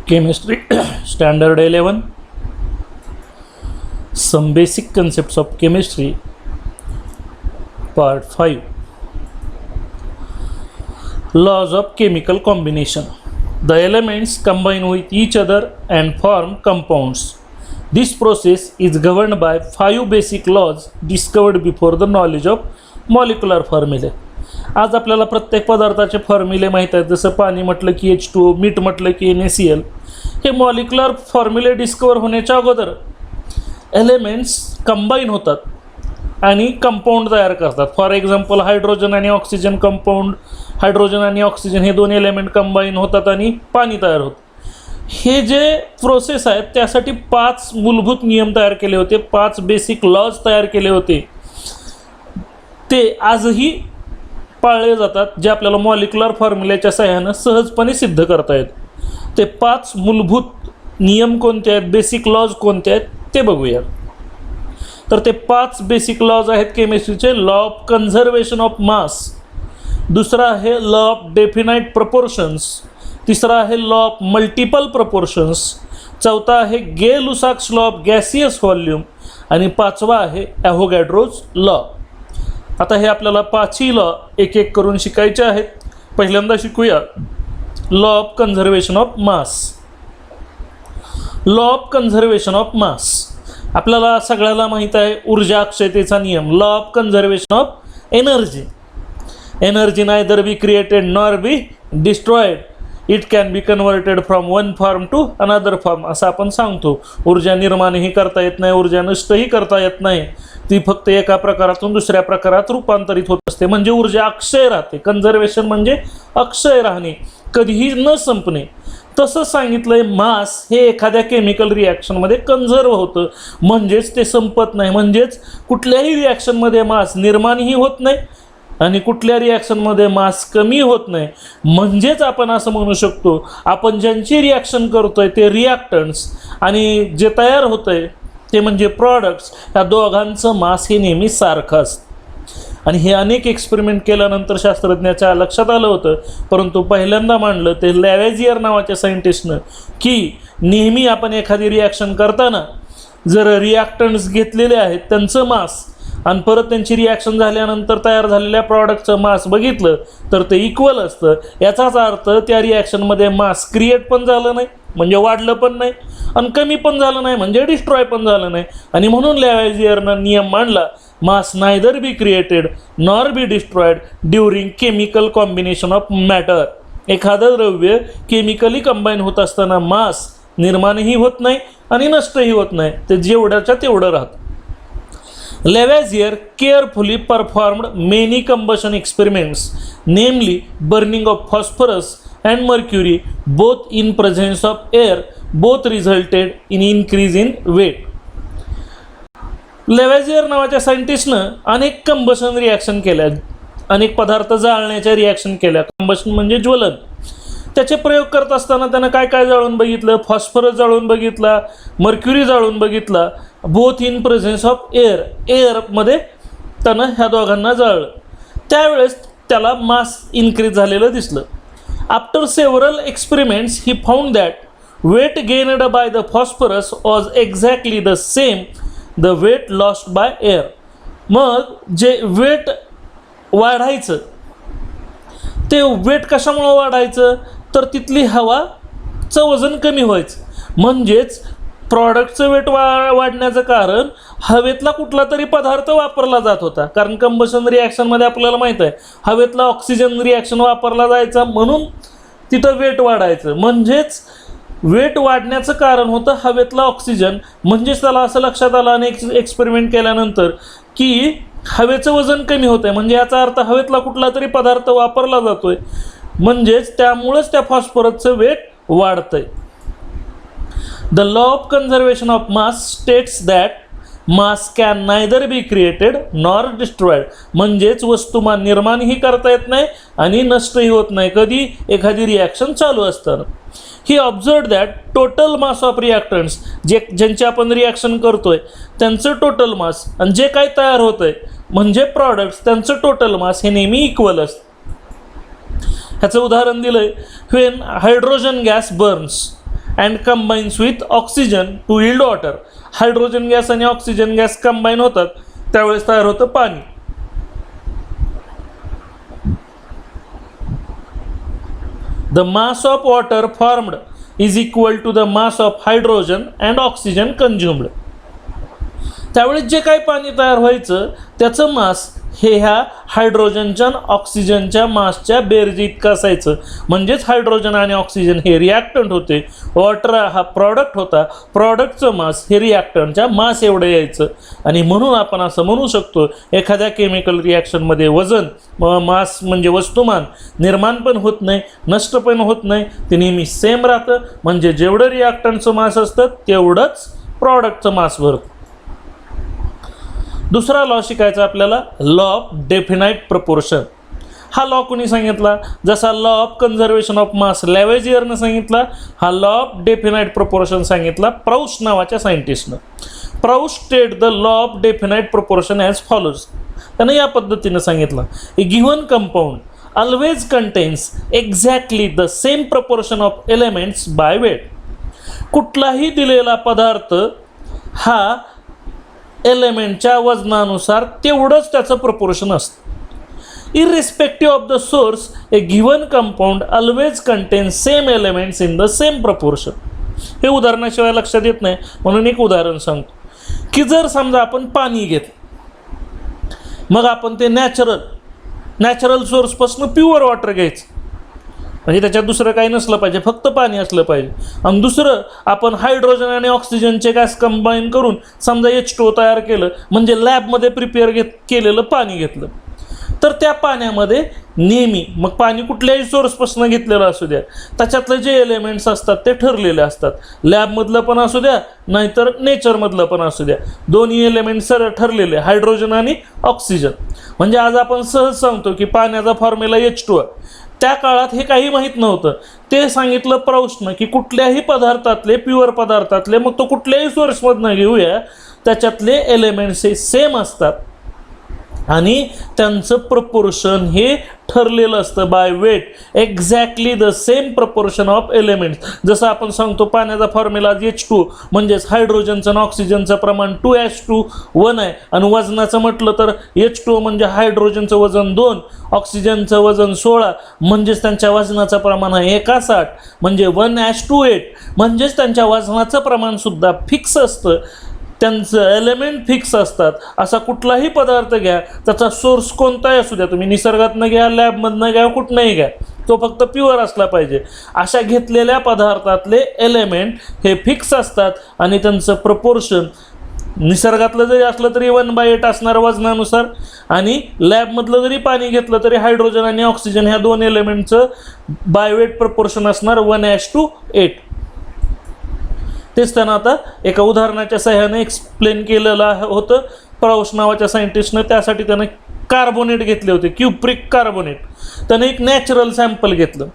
Chemistry Standard 11, Some Basic Concepts of Chemistry, Part 5. Laws of Chemical Combination. The elements combine with each other and form compounds. This process is governed by 5 basic laws discovered before the knowledge of molecular formulae. आज आपल्याला प्रत्येक पदार्थाचे फॉर्म्युले माहीत आहेत. जसं पाणी म्हटलं की H2O, मीठ म्हटलं की NaCl. हे मॉलिक्युलर फॉर्म्युले डिस्कवर होण्याच्या अगोदर एलिमेंट्स कंबाईन होतात आणि कंपाऊंड तयार करतात. फॉर एक्झाम्पल हायड्रोजन आणि ऑक्सिजन कंपाऊंड, हायड्रोजन आणि ऑक्सिजन हे दोन एलिमेंट कंबाईन होतात आणि पाणी तयार होतं. हे जे प्रोसेस आहेत त्यासाठी 5 मूलभूत नियम तयार केले होते, 5 बेसिक लॉज तयार केले होते. ते आजही पाळले जातात, जे आपल्याला मॉलिक्युलर फॉर्म्युल्याच्या सहाय्याने सहजपणे सिद्ध करता येत. ते 5 मूलभूत नियम कोणते आहेत, बेसिक लॉज कोणते आहेत ते बघूया. तर ते 5 बेसिक लॉज आहेत केमिस्ट्रीचे. Law of conservation of mass, दुसरा आहे लॉ ऑफ डेफिनाइट प्रपोर्शन्स, तिसरा आहे लॉ ऑफ मल्टिपल प्रपोर्शन्स, चौथा आहे गे-लुसाक्स लॉ ऑफ गॅसियस व्हॉल्यूम आणि 5वा आहे ॲव्होगॅड्रोज लॉ. आता हे आपल्याला 5ही लॉ एक एक करून शिकायचे आहेत. पहिल्यांदा शिकूया law of conservation of mass. Law of conservation of mass आपल्याला सगळ्याला माहीत आहे. ऊर्जा अक्षयतेचा नियम. Law of conservation of energy. Energy neither be created nor be destroyed, it can be converted from one form to another form असं आपण सांगतो. ऊर्जा निर्माणही करता येत नाही, ऊर्जा नष्टही करता येत नाही. ती फक्त एका प्रकारातून दुसऱ्या प्रकारात रूपांतरित होत असते. म्हणजे ऊर्जा अक्षय राहते. कन्झर्वेशन म्हणजे अक्षय राहणे, कधीही न संपणे. तसं सांगितलंय मास हे एखाद्या केमिकल रिॲक्शनमध्ये कन्झर्व होतं, म्हणजेच ते संपत नाही. म्हणजेच कुठल्याही रिॲक्शनमध्ये मास निर्माणही होत नाही आणि कुठल्या रिॲक्शनमध्ये मास कमी होत नाही. म्हणजेच आपण असं म्हणू शकतो, आपण ज्यांची रिॲक्शन करतोय ते रिॲक्टंट्स आणि जे तयार होतंय ते म्हणजे प्रॉडक्ट्स, ह्या दोघांचं मास हे नेहमी सारखं असतं. आणि हे अनेक एक्सपेरिमेंट केल्यानंतर शास्त्रज्ञाच्या लक्षात आलं होतं, परंतु पहिल्यांदा मांडलं ते लॅव्हेझियर नावाच्या सायंटिस्टनं, की नेहमी आपण एखादी रिॲक्शन करताना जर रिॲक्टंट्स घेतलेले आहेत त्यांचं मास आणि परत त्यांची रिॲक्शन झाल्यानंतर तयार झालेल्या प्रॉडक्टचं मास बघितलं तर ते इक्वल असतं. याचाच अर्थ त्या रिॲक्शनमध्ये मास क्रिएट पण झालं नाही म्हणजे वाढलं पण नाही आणि कमी पण झालं नाही म्हणजे डिस्ट्रॉय पण झालं नाही. आणि म्हणून लॅव्हेझियरनं नियम मांडला, mass neither be created nor be destroyed during chemical combination of matter. एखादं द्रव्य केमिकली कंबाईन होत असताना मास निर्माणही होत नाही आणि नष्टही होत नाही, ते जेवढ्याच्या तेवढं राहतं. Lavoisier carefully performed many combustion experiments, namely burning of phosphorus and mercury, both in presence of air. Both resulted in increase in weight. Lavoisier नावाच्या सायंटिस्टनं अनेक कंबशन रिॲक्शन केल्या, अनेक पदार्थ जाळण्याच्या रिॲक्शन केल्या. कंबशन म्हणजे ज्वलन. त्याचे प्रयोग करत असताना त्यानं काय काय जाळून बघितलं. फॉस्फरस जाळून बघितला, मर्क्युरी जाळून बघितला, both in presence of air. एअरमध्ये त्यानं ह्या दोघांना जाळलं. त्यावेळेस त्याला मास इन्क्रीज झालेलं दिसलं. After several experiments he found that weight gained by the phosphorus was exactly the same the weight lost by air. मग जे वेट वाढायचं ते वेट कशामुळं वाढायचं, तर तिथली हवाचं वजन कमी व्हायचं. म्हणजेच प्रॉडक्टचं वेट वाढण्याचं कारण हवेतला कुठला तरी पदार्थ वापरला जात होता. कारण कंबशन रिॲक्शनमध्ये आपल्याला माहीत आहे हवेतला ऑक्सिजन रिॲक्शन वापरला जायचा, म्हणून तिथं वेट वाढायचं. म्हणजेच वेट वाढण्याचं कारण होतं हवेतला ऑक्सिजन. म्हणजेच त्याला असं लक्षात आलं अनेक एक्सपेरिमेंट केल्यानंतर की हवेचं वजन कमी होतं आहे, म्हणजे याचा अर्थ हवेतला कुठला तरी पदार्थ वापरला जातोय, म्हणजेच त्यामुळंच त्या फॉस्फरसचं वेट वाढतंय. The law of conservation of mass states that mass can neither be created nor destroyed. म्हणजेच वस्तुमान निर्माणही करता येत नाही आणि नष्टही होत नाही, कधी एखादी रिॲक्शन चालू असताना. He observe that total mass of reactants, ज्यांची आपण रिॲक्शन करतोय त्यांचं टोटल मास आणि जे काही तयार होतं आहे म्हणजे प्रॉडक्ट्स त्यांचं टोटल मास हे नेहमी इक्वल असतं. ह्याचं उदाहरण दिलं आहे, when hydrogen gas Burns and combines with oxygen two yield water. Hydrogen gas आणि ऑक्सिजन गॅस कंबाईन होतात त्यावेळेस तयार होतं पाणी. The mass of water formed is equal to the mass of hydrogen and oxygen consumed. त्यावेळेस जे काही पाणी तयार व्हायचं त्याचं मास हे ह्या हायड्रोजनच्या ऑक्सिजनच्या मासच्या बेरजी इतकं असायचं. म्हणजेच हायड्रोजन आणि ऑक्सिजन हे रिॲक्टंट होते, वॉटर हा प्रॉडक्ट होता, प्रॉडक्टचं मास हे रिॲक्टंटच्या मास एवढं यायचं. आणि म्हणून आपण असं म्हणू शकतो एखाद्या केमिकल रिॲक्शनमध्ये वजन मास म्हणजे वस्तुमान निर्माण पण होत नाही, नष्ट पण होत नाही, ते नेहमी सेम राहतं. म्हणजे जेवढं रिॲक्टंटचं मास असतं तेवढंच प्रॉडक्टचं मास भरतं. दुसरा लॉ शिकायचा आपल्याला, लॉ ऑफ डेफिनाईट प्रपोर्शन. हा लॉ कोणी सांगितला? जसा law of conservation of mass लॅवेजियरनं सांगितला, हा लॉ ऑफ डेफिनाईट प्रपोर्शन सांगितला प्राऊस नावाच्या सायंटिस्टनं. Proust state the law of definite proportion as follows. त्यानं या पद्धतीनं सांगितलं, a given compound always contains exactly the same proportion of elements by weight. कुठलाही दिलेला पदार्थ हा एलिमेंटच्या वजनानुसार तेवढंच त्याचं प्रपोर्शन असतं. Irrespective of the source A given compound always contains same elements in the same proportion. हे उदाहरणाशिवाय लक्षात येत नाही म्हणून एक उदाहरण सांगतो की जर समजा आपण पाणी घेतलं, मग आपण ते नॅचरल सोर्सपासून प्युअर वॉटर घ्यायचं, म्हणजे त्याच्यात दुसरं काही नसलं पाहिजे, फक्त पाणी असलं पाहिजे. आणि दुसरं आपण हायड्रोजन आणि ऑक्सिजनचे गॅस कंबाईन करून समजा H2O तयार केलं, म्हणजे लॅबमध्ये प्रिपेअर केलेलं पाणी घेतलं, तर त्या पाण्यामध्ये नेहमी मग पाणी कुठल्याही सोर्सपासून घेतलेलं असू द्या, त्याच्यातले जे एलिमेंट्स असतात ते ठरलेले असतात. लॅबमधलं पण असू द्या नाहीतर नेचरमधलं पण असू द्या, दोन्ही एलिमेंट्स ठरलेले हायड्रोजन आणि ऑक्सिजन. म्हणजे आज आपण सहज सांगतो की पाण्याचा फॉर्म्युला H2O. त्या काळात हे काही माहीत नव्हतं. ते सांगितलं प्राऊसनं की कुठल्याही पदार्थातले प्युअर पदार्थातले, मग तो कुठल्याही सोर्समधनं घेऊया, त्याच्यातले एलिमेंट्स हे सेम असतात आणि त्यांचं प्रपोर्शन हे ठरलेलं असतं by weight. Exactly the same proportion of elements. जसं आपण सांगतो पाण्याचा फॉर्म्युला H2 म्हणजेच हायड्रोजनचं आणि ऑक्सिजनचं प्रमाण 2:1 आहे. आणि वजनाचं म्हटलं तर H2 म्हणजे हायड्रोजनचं वजन 2, ऑक्सिजनचं वजन 16, म्हणजेच त्यांच्या वजनाचं प्रमाण आहे 1:60, म्हणजे 1:8. म्हणजेच त्यांच्या वजनाचं प्रमाणसुद्धा फिक्स असतं, त्यांचं एलिमेंट फिक्स असतात. असा कुठलाही पदार्थ घ्या, त्याचा सोर्स कोणताही असू द्या, तुम्ही निसर्गातनं घ्या, लॅबमधनं घ्या, कुठनंही घ्या, तो फक्त प्युअर असला पाहिजे. अशा घेतलेल्या पदार्थातले एलिमेंट हे फिक्स असतात आणि त्यांचं प्रपोर्शन निसर्गातलं जरी असलं तरी 1/8 असणार वजनानुसार, आणि लॅबमधलं जरी पाणी घेतलं तरी हायड्रोजन आणि ऑक्सिजन ह्या दोन एलिमेंटचं बाय वेट प्रपोर्शन असणार 1:8. तेच त्यांना आता एका उदाहरणाच्या सहाय्याने एक्सप्लेन केलेलं होतं प्राऊस नावाच्या सायंटिस्टनं. त्यासाठी त्यानं कार्बोनेट घेतले होते, क्युप्रिक कार्बोनेट. त्यानं एक नॅचरल सॅम्पल घेतलं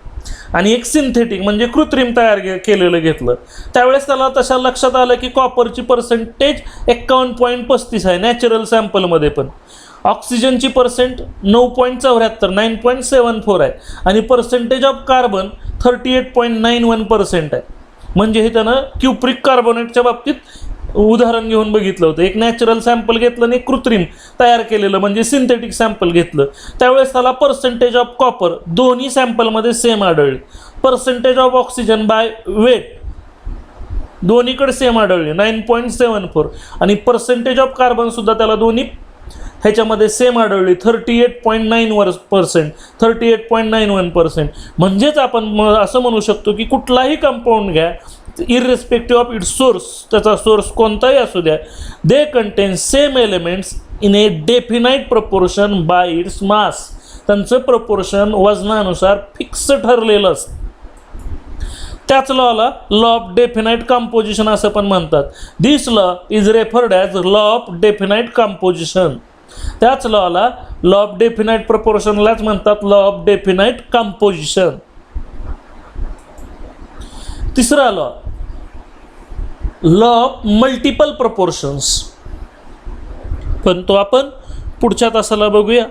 आणि एक सिंथेटिक म्हणजे कृत्रिम तयार केलेलं घेतलं. त्यावेळेस त्याला तशा लक्षात आलं की कॉपरची पर्सेंटेज 51.35 आहे नॅचरल सॅम्पलमध्ये, पण ऑक्सिजनची पर्सेंट 9.74 आहे आणि पर्सेंटेज ऑफ कार्बन 38.91% आहे. म्हणजे हे त्यानं क्युप्रिक कार्बोनेटच्या बाबतीत उदाहरण घेऊन बघितलं होतं. एक नॅचरल सॅम्पल घेतलं आणि एक कृत्रिम तयार केलेलं म्हणजे सिंथेटिक सॅम्पल घेतलं. त्यावेळेस त्याला पर्सेंटेज ऑफ कॉपर दोन्ही सॅम्पलमध्ये सेम आढळली, percentage of oxygen by weight दोन्हीकडे सेम आढळली 9.74, आणि पर्सेंटेज ऑफ कार्बनसुद्धा त्याला दोन्ही ह्याच्यामध्ये सेम आढळली 38.91%. म्हणजेच आपण असं म्हणू शकतो की कुठलाही कंपाऊंड घ्या, इररेस्पेक्टिव्ह ऑफ इट्स सोर्स, त्याचा सोर्स कोणताही असू द्या, they contain same elements in a definite proportion by its mass. त्यांचं प्रपोर्शन वजनानुसार फिक्स ठरलेलं असतं. त्याच लॉला लॉ ऑफ डेफिनाईट कंपोजिशन असं पण म्हणतात. This law is referred as law of definite composition. त्याच लॉला लॉ ऑफ डेफिनाईट प्रपोर्शनलाच म्हणतात लॉ ऑफ डेफिनाईट कंपोजिशन. तिसरा लॉ ऑफ मल्टिपल प्रपोर्शन्स, पण तो आपण पुढच्या तासाला बघूया.